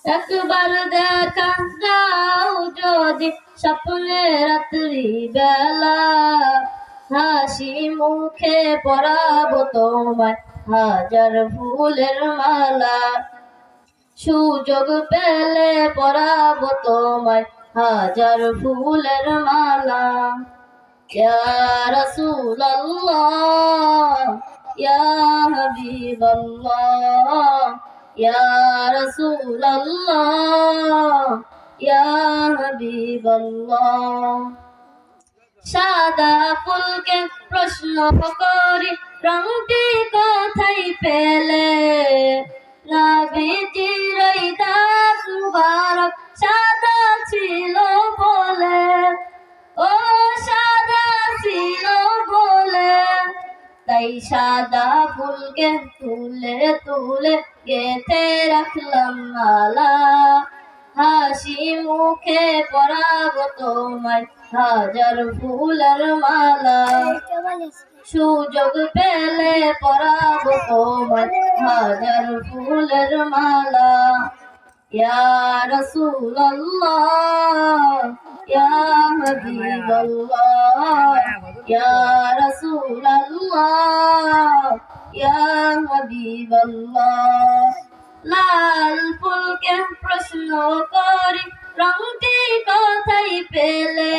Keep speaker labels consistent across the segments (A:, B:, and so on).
A: একবার দেখা যাও যদি স্বপ্নে রাত্রি বেলা, হাসি মুখে পরাবো তোমায় হাজার ফুলের মালা। সুযোগ পেলে পরাবো তোমায় হাজার ফুলের মালা। ইয়া রাসূলুল্লাহ ইয়া হাবিবাল্লাহ ইয়া রাসূলুল্লাহ ইয়া হাবিবাল্লাহ। সাদা ফুলকে প্রশ্ন করি রংটি কোথায় পেলে, নবীজির এই দাঁত মুবারক সাদা ছিল বলে, ও সাদা ছিল বলে। তাই সাদা ফুলকে তুলে তুলে গেঁথে রাখলাম মালা, হাসি মুখে পরাবো তোমায় হাজার ফুলের মালা। সুযোগ পেলে পরাবো তোমায় হাজার ফুলের মালা। ইয়া রাসূলুল্লাহ ইয়া হাবিবাল্লাহ ইয়া রাসূলুল্লাহ ইয়া হাবিবাল্লাহ। লাল ফুলকে প্রশ্ন করি রংটি কোথায় পেলে,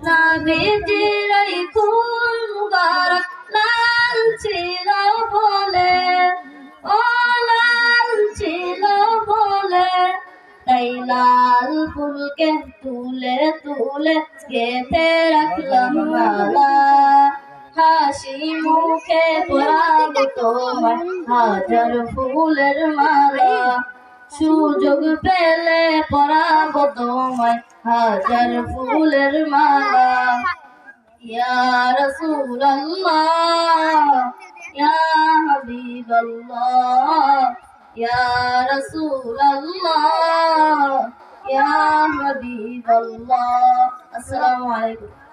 A: নবীজির এই ফুল মুবারক লাল ছিল বলে, ও লাল ছিল বলে। তাই লাল ফুলকে তুলে তুলে গেঁথে রাখলাম মালা, হাসি মুখে পরাবো তোমায় হাজার ফুলের মালা। সুযোগ পেলে পরাবো তোমায় হাজার ফুলের মালা। ইয়া রাসূলুল্লাহ ইয়া হাবিবাল্লাহ ইয়া রাসূলুল্লাহ ইয়া হাবিবাল্লাহ। আসসালামু আলাইকুম।